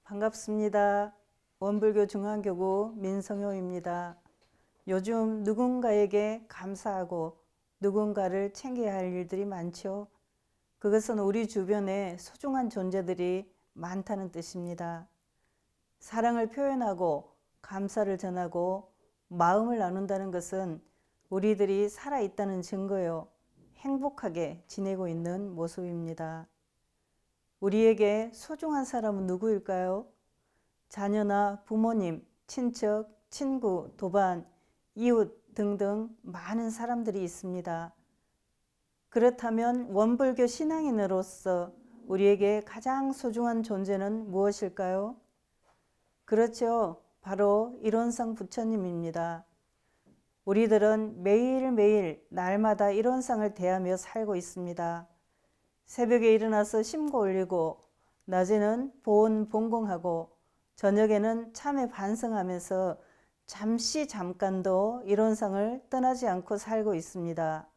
반갑습니다. 원불교 중앙교구 민성효입니다. 요즘 누군가에게 감사하고 누군가를 챙겨야 할 일들이 많죠. 그것은 우리 주변에 소중한 존재들이 많다는 뜻입니다. 사랑을 표현하고 감사를 전하고 마음을 나눈다는 것은 우리들이 살아있다는 증거요. 행복하게 지내고 있는 모습입니다. 우리에게 소중한 사람은 누구일까요? 자녀나 부모님, 친척, 친구, 도반, 이웃 등등 많은 사람들이 있습니다. 그렇다면 원불교 신앙인으로서 우리에게 가장 소중한 존재는 무엇일까요? 그렇죠. 바로 일원상 부처님입니다. 우리들은 매일매일 날마다 일원상을 대하며 살고 있습니다. 새벽에 일어나서 심고 올리고 낮에는 보온 본공하고 저녁에는 참회 반성하면서 잠깐도 일원상을 떠나지 않고 살고 있습니다.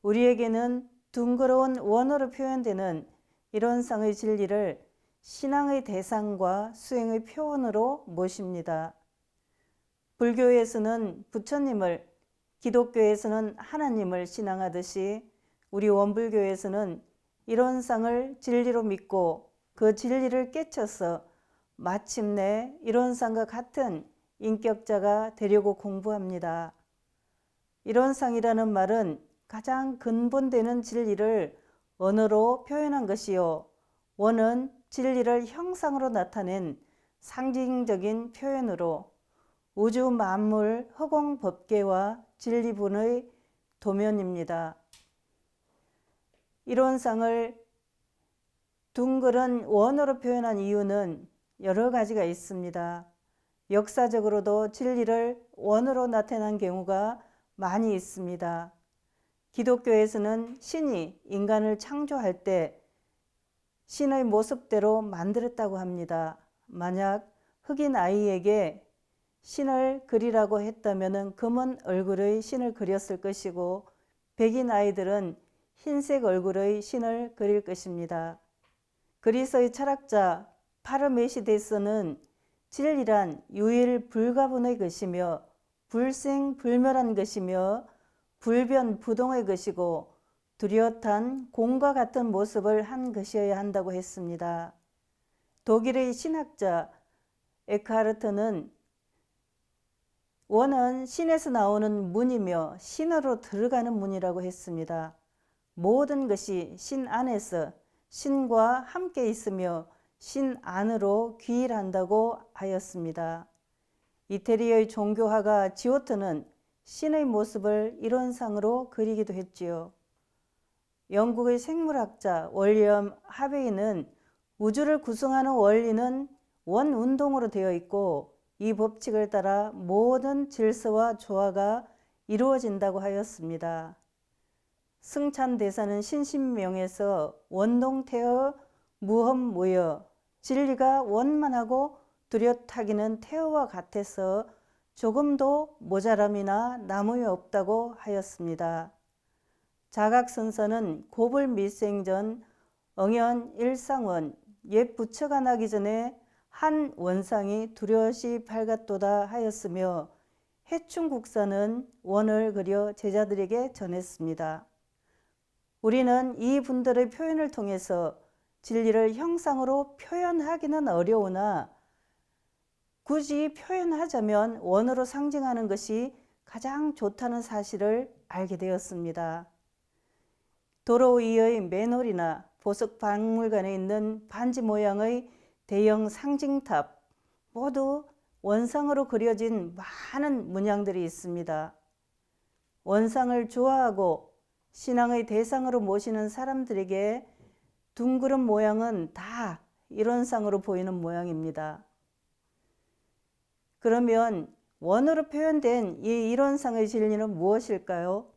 우리에게는 둥그러운 원어로 표현되는 일원상의 진리를 신앙의 대상과 수행의 표현으로 모십니다. 불교에서는 부처님을, 기독교에서는 하나님을 신앙하듯이 우리 원불교에서는 일원상을 진리로 믿고 그 진리를 깨쳐서 마침내 일원상과 같은 인격자가 되려고 공부합니다. 일원상이라는 말은 가장 근본되는 진리를 언어로 표현한 것이요. 원은 진리를 형상으로 나타낸 상징적인 표현으로 우주 만물 허공 법계와 진리분의 도면입니다. 일원상을 둥그런 원어로 표현한 이유는 여러 가지가 있습니다. 역사적으로도 진리를 원어로 나타난 경우가 많이 있습니다. 기독교에서는 신이 인간을 창조할 때 신의 모습대로 만들었다고 합니다. 만약 흑인 아이에게 신을 그리라고 했다면 검은 얼굴의 신을 그렸을 것이고 백인 아이들은 흰색 얼굴의 신을 그릴 것입니다. 그리스의 철학자 파르메시데스는 진리란 유일불가분의 것이며 불생불멸한 것이며 불변부동의 것이고 뚜렷한 공과 같은 모습을 한 것이어야 한다고 했습니다. 독일의 신학자 에크하르트는 원은 신에서 나오는 문이며 신으로 들어가는 문이라고 했습니다. 모든 것이 신 안에서 신과 함께 있으며 신 안으로 귀일한다고 하였습니다. 이태리의 종교화가 지오트는 신의 모습을 일원상으로 그리기도 했지요. 영국의 생물학자 월리엄 하베이는 우주를 구성하는 원리는 원운동으로 되어 있고 이 법칙을 따라 모든 질서와 조화가 이루어진다고 하였습니다. 승찬대사는 신신명에서 원동태어 무험무여 진리가 원만하고 뚜렷하기는 태어와 같아서 조금도 모자람이나 남음이 없다고 하였습니다. 자각선서는 고불밀생전 응연 일상원 옛 부처가 나기 전에 한 원상이 두려시 밝았도다 하였으며 해충국사는 원을 그려 제자들에게 전했습니다. 우리는 이 분들의 표현을 통해서 진리를 형상으로 표현하기는 어려우나 굳이 표현하자면 원어로 상징하는 것이 가장 좋다는 사실을 알게 되었습니다. 도로 위의 맨홀이나 보석박물관에 있는 반지 모양의 대형 상징탑 모두 원상으로 그려진 많은 문양들이 있습니다. 원상을 좋아하고 신앙의 대상으로 모시는 사람들에게 둥그런 모양은 다 일원상으로 보이는 모양입니다. 그러면 원어로 표현된 이 일원상의 진리는 무엇일까요?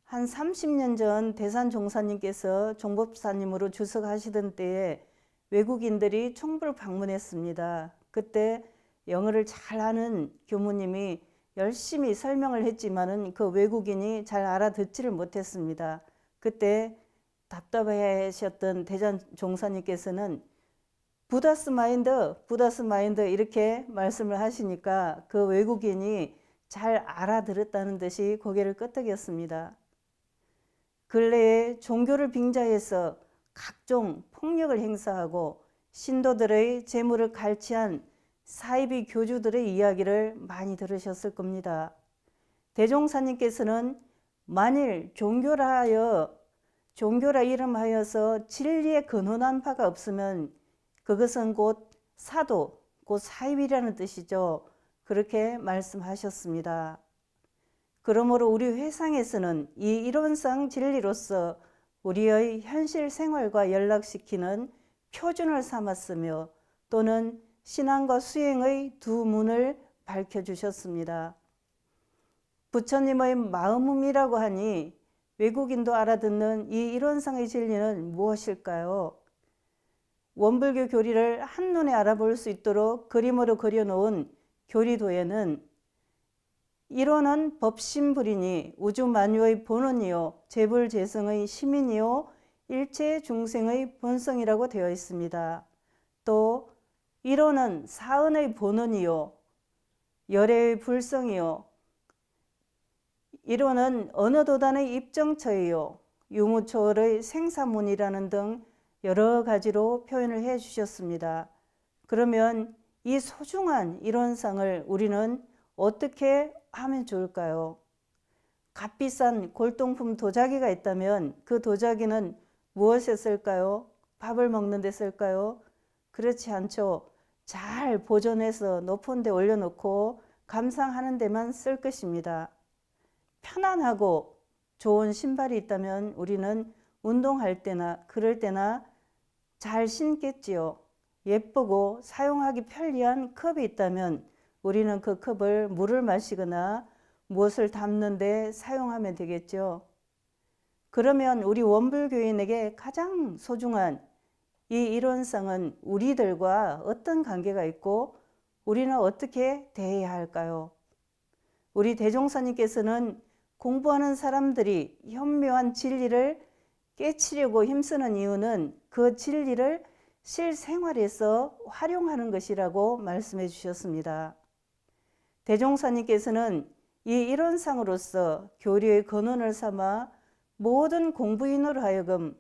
한 30년 전 대산 종사님께서 종법사님으로 주석하시던 때에 외국인들이 총불 방문했습니다. 그때 영어를 잘 아는 교무님이 열심히 설명을 했지만은 그 외국인이 잘 알아듣지를 못했습니다. 그때 답답해 하셨던 대산 종사님께서는 부다스 마인드 이렇게 말씀을 하시니까 그 외국인이 잘 알아들었다는 듯이 고개를 끄덕였습니다. 근래에 종교를 빙자해서 각종 폭력을 행사하고 신도들의 재물을 갈취한 사이비 교주들의 이야기를 많이 들으셨을 겁니다. 대종사님께서는 만일 종교라 이름하여서 진리에 근원한 바가 없으면 그것은 곧 사도, 곧 사입이라는 뜻이죠. 그렇게 말씀하셨습니다. 그러므로 우리 회상에서는 이 이론상 진리로서 우리의 현실 생활과 연락시키는 표준을 삼았으며 또는 신앙과 수행의 두 문을 밝혀주셨습니다. 부처님의 마음음이라고 하니 외국인도 알아듣는 이 이론상의 진리는 무엇일까요? 원불교 교리를 한눈에 알아볼 수 있도록 그림으로 그려놓은 교리도에는 이론은 법신불이니 우주만유의 본원이요 재불재성의 시민이요 일체 중생의 본성이라고 되어 있습니다. 또 이론은 사은의 본원이요 열애의 불성이요 이론은 어느 도단의 입정처이요 유무초월의 생사문이라는 등 여러 가지로 표현을 해 주셨습니다. 그러면 이 소중한 이론상을 우리는 어떻게 하면 좋을까요? 값비싼 골동품 도자기가 있다면 그 도자기는 무엇에 쓸까요? 밥을 먹는 데 쓸까요? 그렇지 않죠. 잘 보존해서 높은 데 올려놓고 감상하는 데만 쓸 것입니다. 편안하고 좋은 신발이 있다면 우리는 운동할 때나 그럴 때나 잘 신겠지요. 예쁘고 사용하기 편리한 컵이 있다면 우리는 그 컵을 물을 마시거나 무엇을 담는 데 사용하면 되겠죠. 그러면 우리 원불교인에게 가장 소중한 이 이론상은 우리들과 어떤 관계가 있고 우리는 어떻게 대해야 할까요? 우리 대종사님께서는 공부하는 사람들이 현묘한 진리를 깨치려고 힘쓰는 이유는 그 진리를 실생활에서 활용하는 것이라고 말씀해 주셨습니다. 대종사님께서는 이 이론상으로서 교리의 근원을 삼아 모든 공부인으로 하여금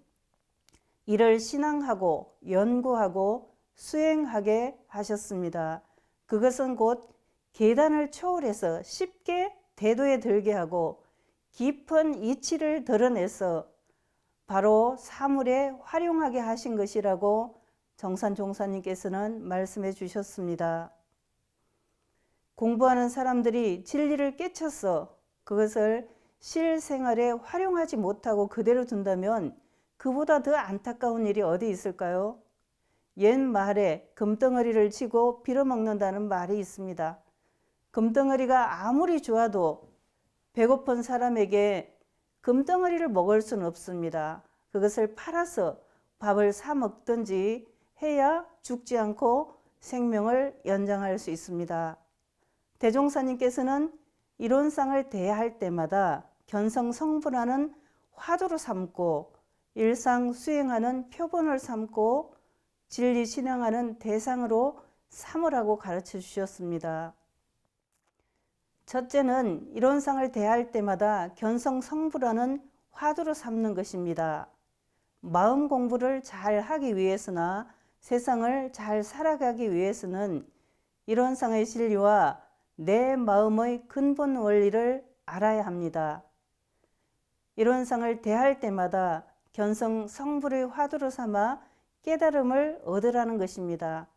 이를 신앙하고 연구하고 수행하게 하셨습니다. 그것은 곧 계단을 초월해서 쉽게 대도에 들게 하고 깊은 이치를 드러내서 바로 사물에 활용하게 하신 것이라고 정산 종사님께서는 말씀해 주셨습니다. 공부하는 사람들이 진리를 깨쳐서 그것을 실생활에 활용하지 못하고 그대로 둔다면 그보다 더 안타까운 일이 어디 있을까요? 옛 말에 금덩어리를 쥐고 빌어먹는다는 말이 있습니다. 금덩어리가 아무리 좋아도 배고픈 사람에게 금덩어리를 먹을 수는 없습니다. 그것을 팔아서 밥을 사 먹든지 해야 죽지 않고 생명을 연장할 수 있습니다. 대종사님께서는 이론상을 대할 때마다 견성성불하는 화두로 삼고 일상 수행하는 표본을 삼고 진리 신앙하는 대상으로 삼으라고 가르쳐 주셨습니다. 첫째는 이론상을 대할 때마다 견성성불하는 화두로 삼는 것입니다. 마음 공부를 잘 하기 위해서나 세상을 잘 살아가기 위해서는 이론상의 진리와 내 마음의 근본 원리를 알아야 합니다. 이론상을 대할 때마다 견성성불의 화두로 삼아 깨달음을 얻으라는 것입니다.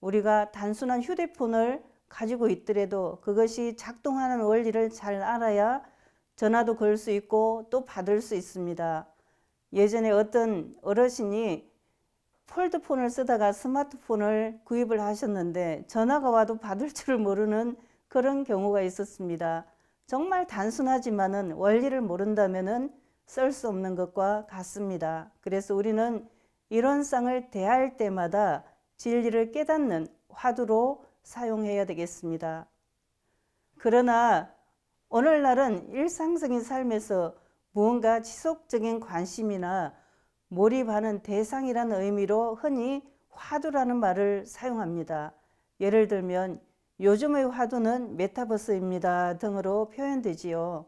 우리가 단순한 휴대폰을 가지고 있더라도 그것이 작동하는 원리를 잘 알아야 전화도 걸 수 있고 또 받을 수 있습니다. 예전에 어떤 어르신이 폴드폰을 쓰다가 스마트폰을 구입을 하셨는데 전화가 와도 받을 줄을 모르는 그런 경우가 있었습니다. 정말 단순하지만은 원리를 모른다면은 쓸 수 없는 것과 같습니다. 그래서 우리는 이론상을 대할 때마다 진리를 깨닫는 화두로 사용해야 되겠습니다. 그러나 오늘날은 일상적인 삶에서 무언가 지속적인 관심이나 몰입하는 대상이라는 의미로 흔히 화두라는 말을 사용합니다. 예를 들면 요즘의 화두는 메타버스입니다 등으로 표현되지요.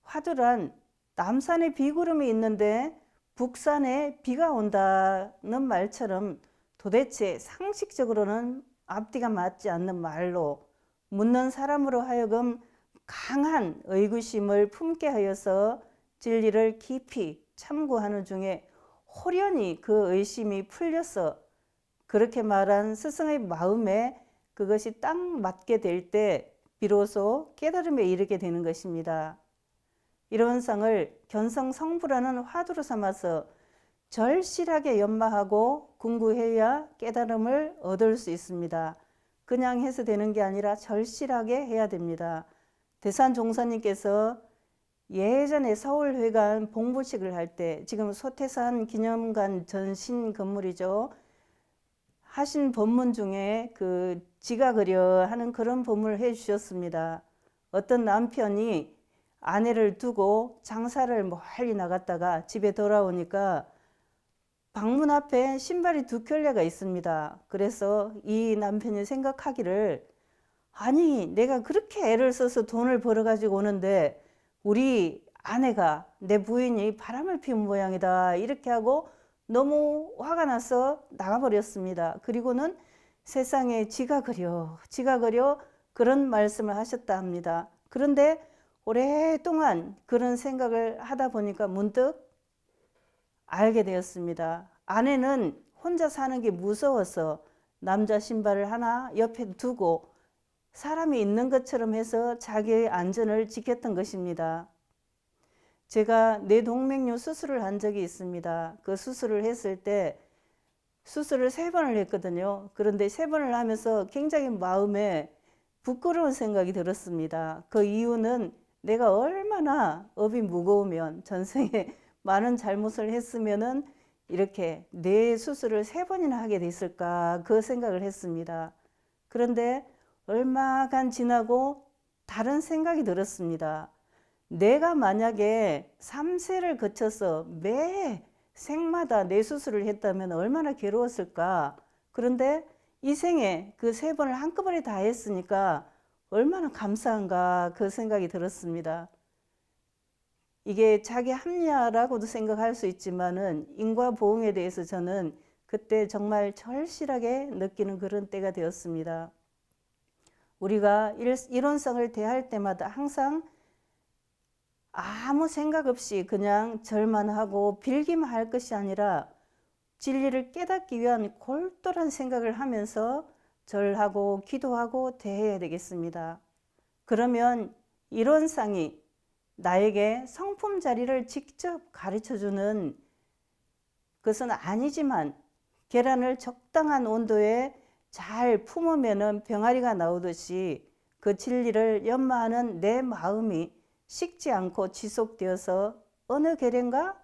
화두란 남산에 비구름이 있는데 북산에 비가 온다는 말처럼 도대체 상식적으로는 앞뒤가 맞지 않는 말로 묻는 사람으로 하여금 강한 의구심을 품게 하여서 진리를 깊이 참고하는 중에 호련히 그 의심이 풀려서 그렇게 말한 스승의 마음에 그것이 딱 맞게 될 때 비로소 깨달음에 이르게 되는 것입니다. 이런 상을 견성성불하는 화두로 삼아서 절실하게 연마하고 궁구해야 깨달음을 얻을 수 있습니다. 그냥 해서 되는 게 아니라 절실하게 해야 됩니다. 대산종사님께서 예전에 서울회관 봉부식을 할 때, 지금 소태산 기념관 전신 건물이죠. 하신 법문 중에 그 지가 그려 하는 그런 법문을 해 주셨습니다. 어떤 남편이 아내를 두고 장사를 멀리 나갔다가 집에 돌아오니까 방문 앞에 신발이 두 켤레가 있습니다. 그래서 이 남편이 생각하기를, 아니 내가 그렇게 애를 써서 돈을 벌어 가지고 오는데 우리 아내가, 내 부인이 바람을 피운 모양이다 이렇게 하고 너무 화가 나서 나가버렸습니다. 그리고는 세상에 지가 그려 그런 말씀을 하셨다 합니다. 그런데 오랫동안 그런 생각을 하다 보니까 문득 알게 되었습니다. 아내는 혼자 사는 게 무서워서 남자 신발을 하나 옆에 두고 사람이 있는 것처럼 해서 자기의 안전을 지켰던 것입니다. 제가 뇌동맥류 수술을 한 적이 있습니다. 그 수술을 했을 때 수술을 3번을 했거든요. 그런데 3번을 하면서 굉장히 마음에 부끄러운 생각이 들었습니다. 그 이유는 내가 얼마나 업이 무거우면, 전생에 많은 잘못을 했으면은 이렇게 뇌 수술을 3번이나 하게 됐을까, 그 생각을 했습니다. 그런데 얼마간 지나고 다른 생각이 들었습니다. 내가 만약에 3세를 거쳐서 매 생마다 뇌 수술을 했다면 얼마나 괴로웠을까. 그런데 이 생에 그 3번을 한꺼번에 다 했으니까 얼마나 감사한가, 그 생각이 들었습니다. 이게 자기 합리화라고도 생각할 수 있지만은 인과보응에 대해서 저는 그때 정말 절실하게 느끼는 그런 때가 되었습니다. 우리가 일원성을 대할 때마다 항상 아무 생각 없이 그냥 절만 하고 빌기만 할 것이 아니라 진리를 깨닫기 위한 골똘한 생각을 하면서 절하고 기도하고 대해야 되겠습니다. 그러면 일원상이 나에게 성품 자리를 직접 가르쳐주는 것은 아니지만 계란을 적당한 온도에 잘 품으면 병아리가 나오듯이 그 진리를 연마하는 내 마음이 식지 않고 지속되어서 어느 계란가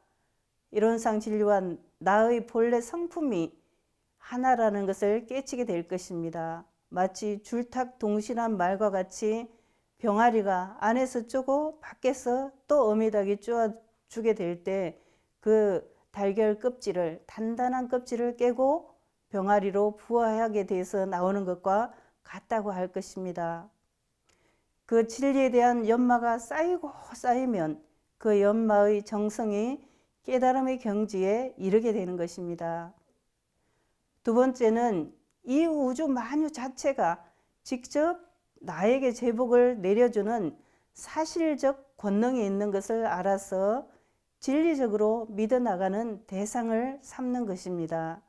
일원상 진리와 나의 본래 성품이 하나라는 것을 깨치게 될 것입니다. 마치 줄탁 동실한 말과 같이 병아리가 안에서 쪼고 밖에서 또 어미닭이 쪼아주게 될 때 그 달걀 껍질을, 단단한 kop질을 깨고 병아리로 부화하게 돼서 나오는 것과 같다고 할 것입니다. 그 진리에 대한 연마가 쌓이고 쌓이면 그 연마의 정성이 깨달음의 경지에 이르게 되는 것입니다. 두 번째는 이 우주 만유 자체가 직접 나에게 제복을 내려주는 사실적 권능이 있는 것을 알아서 진리적으로 믿어나가는 대상을 삼는 것입니다.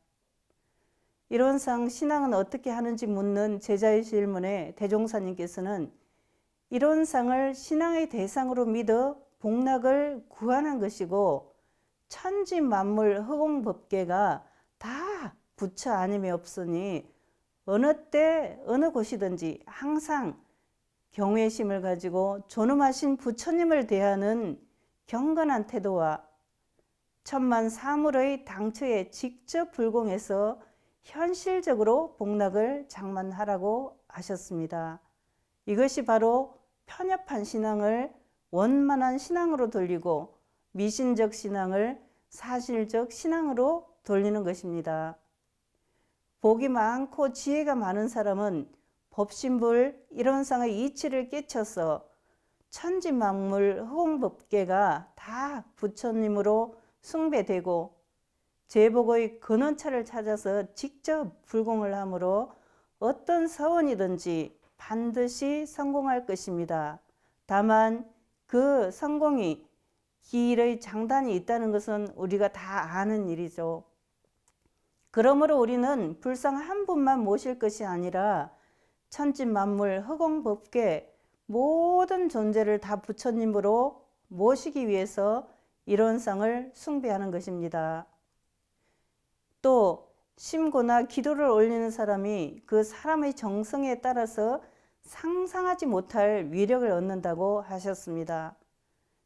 이론상 신앙은 어떻게 하는지 묻는 제자의 질문에 대종사님께서는 이론상을 신앙의 대상으로 믿어 복락을 구하는 것이고 천지 만물 허공법계가 다 부처 아님이 없으니 어느 때 어느 곳이든지 항상 경외심을 가지고 존엄하신 부처님을 대하는 경건한 태도와 천만 사물의 당처에 직접 불공해서 현실적으로 복락을 장만하라고 하셨습니다. 이것이 바로 편협한 신앙을 원만한 신앙으로 돌리고 미신적 신앙을 사실적 신앙으로 돌리는 것입니다. 복이 많고 지혜가 많은 사람은 법신불 이론상의 이치를 깨쳐서 천지만물 허공법계가 다 부처님으로 숭배되고 제복의 근원차를 찾아서 직접 불공을 하므로 어떤 사원이든지 반드시 성공할 것입니다. 다만 그 성공이 길의 장단이 있다는 것은 우리가 다 아는 일이죠. 그러므로 우리는 불상 한 분만 모실 것이 아니라 천지만물 허공법계 모든 존재를 다 부처님으로 모시기 위해서 이론상을 숭배하는 것입니다. 또 심고나 기도를 올리는 사람이 그 사람의 정성에 따라서 상상하지 못할 위력을 얻는다고 하셨습니다.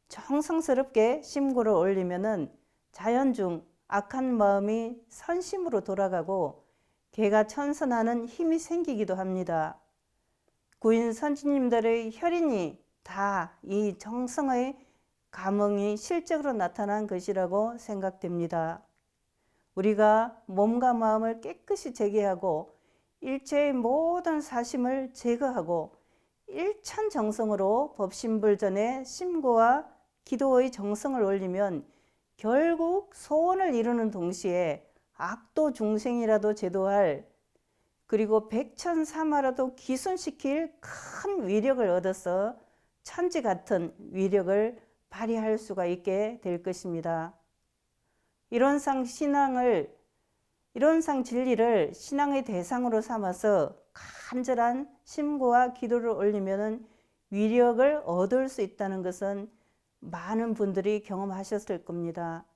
정성스럽게 심고를 올리면은 자연 중 악한 마음이 선심으로 돌아가고 개가 천선하는 힘이 생기기도 합니다. 구인 선지님들의 혈인이 다 이 정성의 감흥이 실적으로 나타난 것이라고 생각됩니다. 우리가 몸과 마음을 깨끗이 제기하고 일체의 모든 사심을 제거하고 일천정성으로 법신불전에 심고와 기도의 정성을 올리면 결국 소원을 이루는 동시에 악도 중생이라도 제도할 그리고 백천사마라도 기순시킬 큰 위력을 얻어서 천지 같은 위력을 발휘할 수가 있게 될 것입니다. 이론상 진리를 신앙의 대상으로 삼아서 간절한 심고와 기도를 올리면 위력을 얻을 수 있다는 것은 많은 분들이 경험하셨을 겁니다.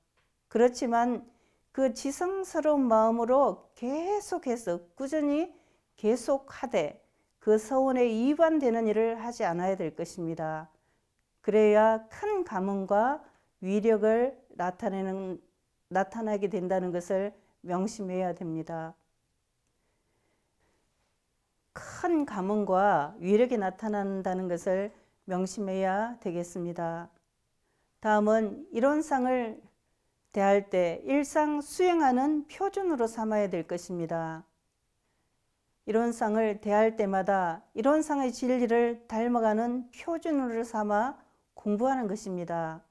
그렇지만 그 지성스러운 마음으로 계속해서 꾸준히 계속하되 그 서원에 이반되는 일을 하지 않아야 될 것입니다. 그래야 큰 감흥과 위력을 나타나게 된다는 것을 명심해야 됩니다. 큰 감흥과 위력이 나타난다는 것을 명심해야 되겠습니다. 다음은 이론상을 대할 때 일상 수행하는 표준으로 삼아야 될 것입니다. 이론상을 대할 때마다 이론상의 진리를 닮아가는 표준으로 삼아 공부하는 것입니다.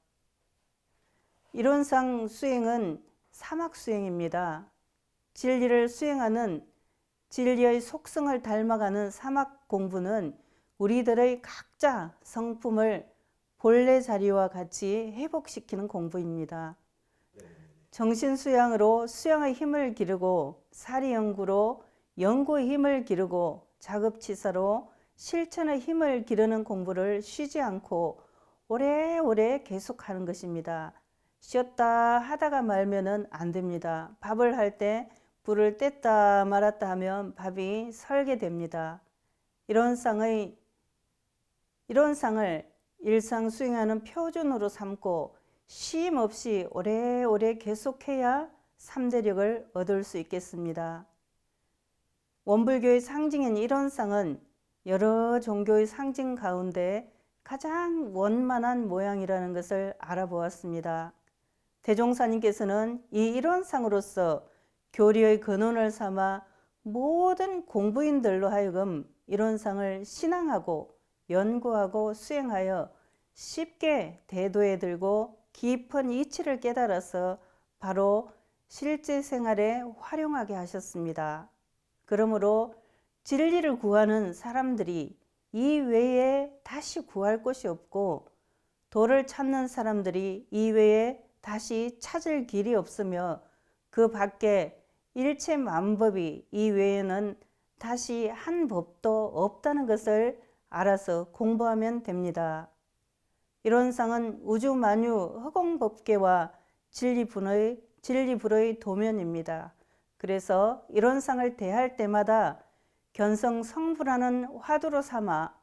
이론상 수행은 사막 수행입니다. 진리를 수행하는 진리의 속성을 닮아가는 사막 공부는 우리들의 각자 성품을 본래 자리와 같이 회복시키는 공부입니다. 정신수양으로 수양의 힘을 기르고 사리연구로 연구의 힘을 기르고 작업치사로 실천의 힘을 기르는 공부를 쉬지 않고 오래오래 계속하는 것입니다. 쉬었다 하다가 말면은 안 됩니다. 밥을 할 때 불을 뗐다 말았다 하면 밥이 설게 됩니다. 이론상을 일상 수행하는 표준으로 삼고 쉼 없이 오래오래 계속해야 삼대력을 얻을 수 있겠습니다. 원불교의 상징인 일원상은 여러 종교의 상징 가운데 가장 원만한 모양이라는 것을 알아보았습니다. 대종사님께서는 이 일원상으로서 교리의 근원을 삼아 모든 공부인들로 하여금 일원상을 신앙하고 연구하고 수행하여 쉽게 대도에 들고 깊은 이치를 깨달아서 바로 실제 생활에 활용하게 하셨습니다. 그러므로 진리를 구하는 사람들이 이 외에 다시 구할 곳이 없고 도를 찾는 사람들이 이 외에 다시 찾을 길이 없으며 그 밖에 일체 만법이 이 외에는 다시 한 법도 없다는 것을 알아서 공부하면 됩니다. 이론상은 우주만유 허공법계와 진리불의 도면입니다. 그래서 이론상을 대할 때마다 견성성불하는 화두로 삼아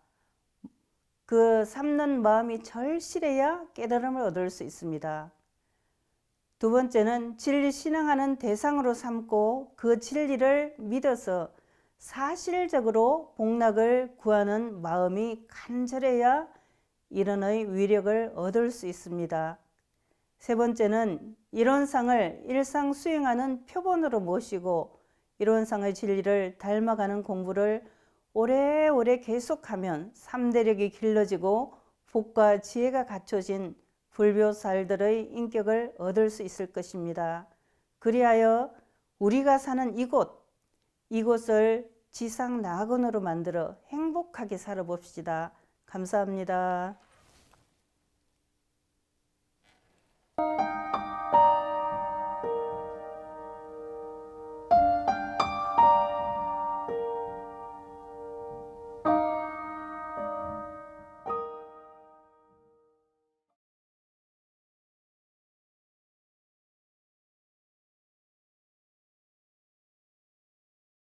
그 삼는 마음이 절실해야 깨달음을 얻을 수 있습니다. 두 번째는 진리 신앙하는 대상으로 삼고 그 진리를 믿어서 사실적으로 복락을 구하는 마음이 간절해야 이론의 위력을 얻을 수 있습니다. 세 번째는 이론상을 일상 수행하는 표본으로 모시고 이론상의 진리를 닮아가는 공부를 오래오래 계속하면 삼대력이 길러지고 복과 지혜가 갖춰진 불교살들의 인격을 얻을 수 있을 것입니다. 그리하여 우리가 사는 이곳을 지상낙원으로 만들어 행복하게 살아봅시다. 감사합니다.